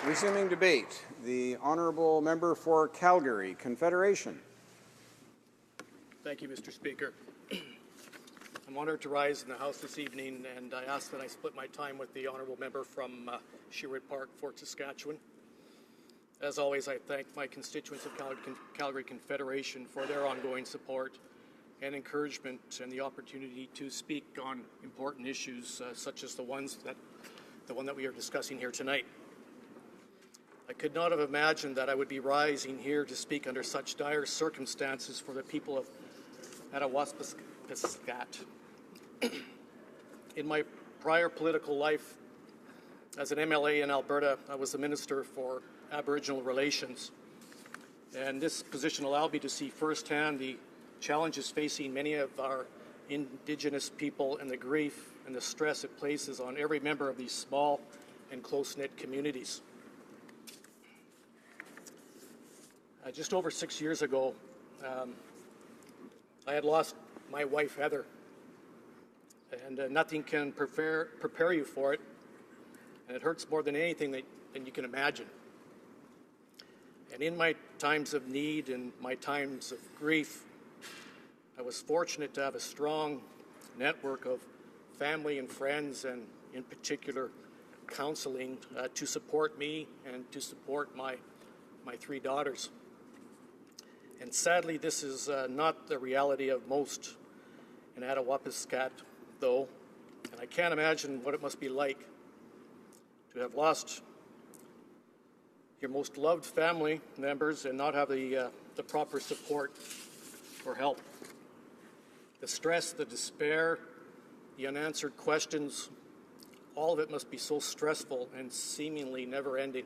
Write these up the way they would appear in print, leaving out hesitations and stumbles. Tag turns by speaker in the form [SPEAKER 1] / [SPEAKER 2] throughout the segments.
[SPEAKER 1] Resuming debate, the honourable member for Calgary, Confederation.
[SPEAKER 2] Thank you, Mr. Speaker. I'm honoured to rise in the House this evening, and I ask that I split my time with the honourable member from Sherwood Park, Fort Saskatchewan. As always, I thank my constituents of Calgary Confederation for their ongoing support and encouragement and the opportunity to speak on important issues such as the one that we are discussing here tonight. I could not have imagined that I would be rising here to speak under such dire circumstances for the people of Attawapiskat. In my prior political life as an MLA in Alberta, I was the Minister for Aboriginal Relations, and this position allowed me to see firsthand the challenges facing many of our Indigenous people and the grief and the stress it places on every member of these small and close-knit communities. Just over 6 years ago, I had lost my wife, Heather, and nothing can prepare you for it, and it hurts more than anything than you can imagine. And in my times of need and my times of grief, I was fortunate to have a strong network of family and friends, and in particular, counseling to support me and to support my 3 daughters. And sadly, this is not the reality of most in Attawapiskat, though, and I can't imagine what it must be like to have lost your most loved family members and not have the proper support or help. The stress, the despair, the unanswered questions, all of it must be so stressful and seemingly never-ending.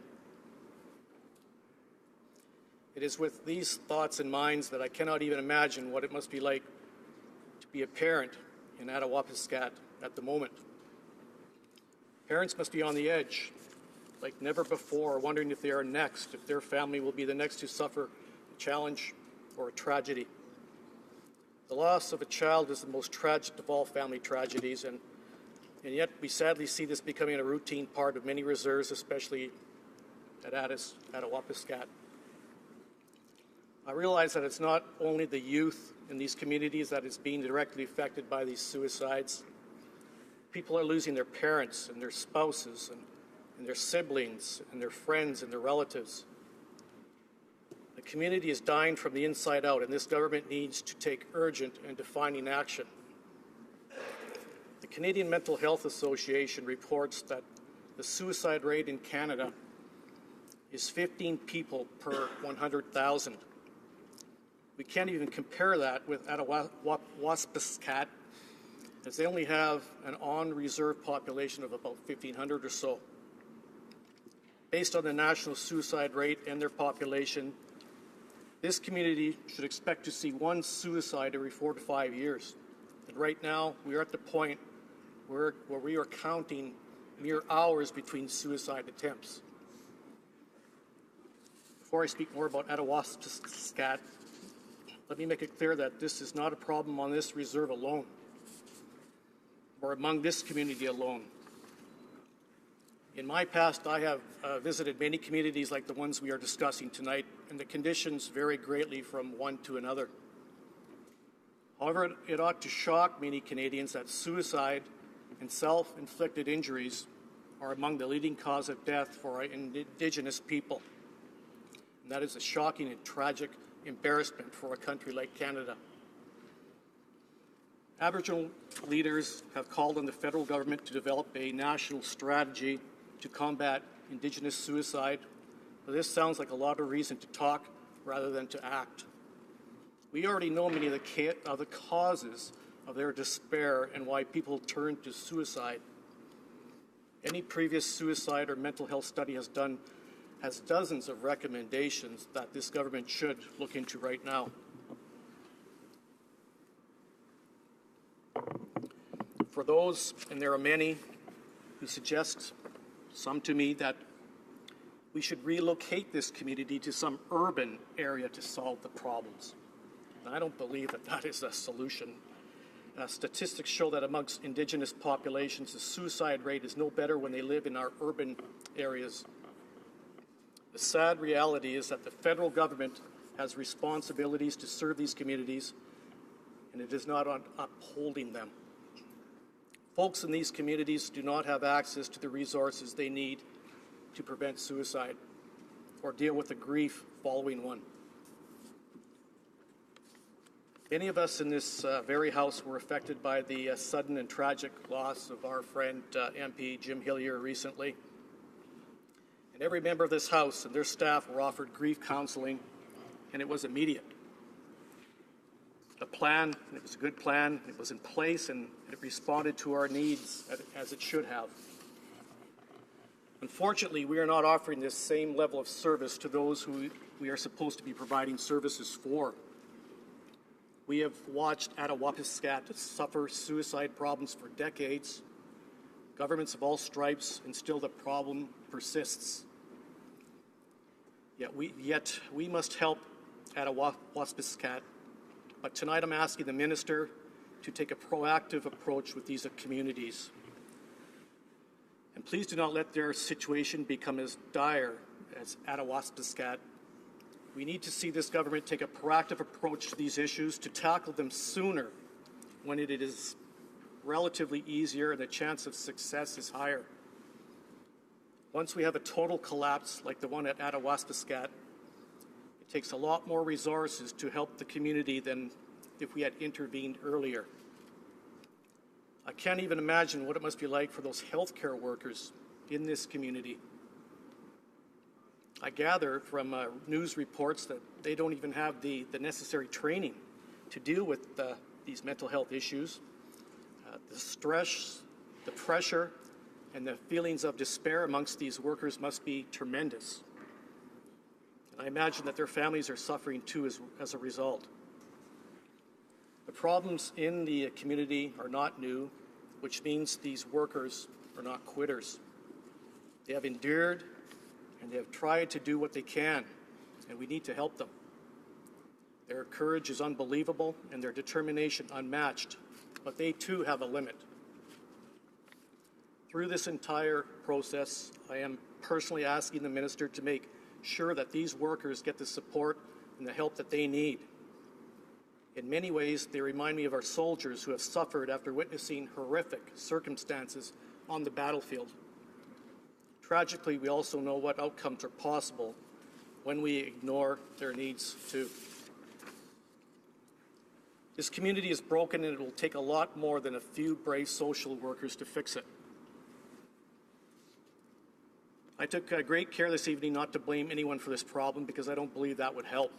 [SPEAKER 2] It is with these thoughts in mind that I cannot even imagine what it must be like to be a parent in Attawapiskat at the moment. Parents must be on the edge, like never before, wondering if they are next, if their family will be the next to suffer a challenge or a tragedy. The loss of a child is the most tragic of all family tragedies, and yet we sadly see this becoming a routine part of many reserves, especially at Attawapiskat. I realize that it's not only the youth in these communities that is being directly affected by these suicides. People are losing their parents and their spouses and their siblings and their friends and their relatives. The community is dying from the inside out, and this government needs to take urgent and defining action. The Canadian Mental Health Association reports that the suicide rate in Canada is 15 people per 100,000. We can't even compare that with Attawapiskat, as they only have an on-reserve population of about 1,500 or so. Based on the national suicide rate and their population, this community should expect to see 1 suicide every 4 to 5 years. And right now, we are at the point where we are counting mere hours between suicide attempts. Before I speak more about Attawapiskat, let me make it clear that this is not a problem on this reserve alone, or among this community alone. In my past, I have visited many communities like the ones we are discussing tonight, and the conditions vary greatly from one to another. However, it ought to shock many Canadians that suicide and self-inflicted injuries are among the leading cause of death for our Indigenous people. And that is a shocking and tragic embarrassment for a country like Canada. Aboriginal leaders have called on the federal government to develop a national strategy to combat Indigenous suicide, but this sounds like a lot of reason to talk rather than to act. We already know many of the causes of their despair and why people turn to suicide. Any previous suicide or mental health study has dozens of recommendations that this government should look into right now. For those, and there are many, who suggest, some to me, that we should relocate this community to some urban area to solve the problems. And I don't believe that that is a solution. statistics show that amongst Indigenous populations, the suicide rate is no better when they live in our urban areas. The sad reality is that the federal government has responsibilities to serve these communities, and it is not upholding them. Folks in these communities do not have access to the resources they need to prevent suicide or deal with the grief following one. Many of us in this very House were affected by the sudden and tragic loss of our friend MP Jim Hillier recently. And every member of this House and their staff were offered grief counseling, and it was immediate. The plan, and it was a good plan, it was in place, and it responded to our needs as it should have. Unfortunately, we are not offering this same level of service to those who we are supposed to be providing services for. We have watched Attawapiskat suffer suicide problems for decades. Governments of all stripes, and still the problem persists. Yet we must help Attawapiskat. But tonight I'm asking the minister to take a proactive approach with these communities. And please do not let their situation become as dire as Attawapiskat. We need to see this government take a proactive approach to these issues to tackle them sooner when it is relatively easier and the chance of success is higher. Once we have a total collapse like the one at Attawapiskat, it takes a lot more resources to help the community than if we had intervened earlier. I can't even imagine what it must be like for those healthcare workers in this community. I gather from news reports that they don't even have the necessary training to deal with these mental health issues. The stress, the pressure, and the feelings of despair amongst these workers must be tremendous. And I imagine that their families are suffering too as a result. The problems in the community are not new, which means these workers are not quitters. They have endured and they have tried to do what they can, and we need to help them. Their courage is unbelievable and their determination unmatched, but they too have a limit. Through this entire process, I am personally asking the minister to make sure that these workers get the support and the help that they need. In many ways, they remind me of our soldiers who have suffered after witnessing horrific circumstances on the battlefield. Tragically, we also know what outcomes are possible when we ignore their needs too. This community is broken, and it will take a lot more than a few brave social workers to fix it. I took great care this evening not to blame anyone for this problem, because I don't believe that would help.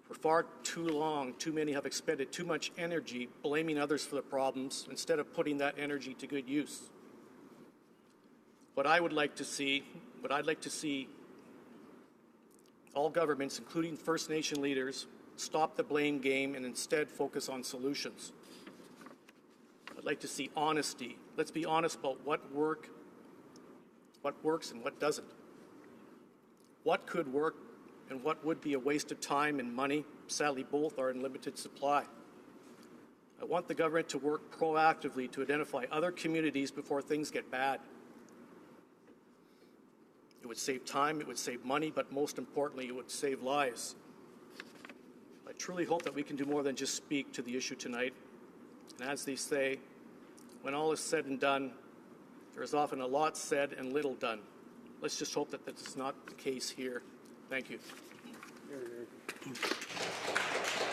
[SPEAKER 2] For far too long, too many have expended too much energy blaming others for the problems instead of putting that energy to good use. What I'd like to see all governments, including First Nation leaders, stop the blame game and instead focus on solutions. I'd like to see honesty. Let's be honest about what works and what doesn't. What could work and what would be a waste of time and money. Sadly, both are in limited supply. I want the government to work proactively to identify other communities before things get bad. It would save time, it would save money, but most importantly, it would save lives. I truly hope that we can do more than just speak to the issue tonight. And as they say, when all is said and done, there is often a lot said and little done. Let's just hope that that's not the case here. Thank you.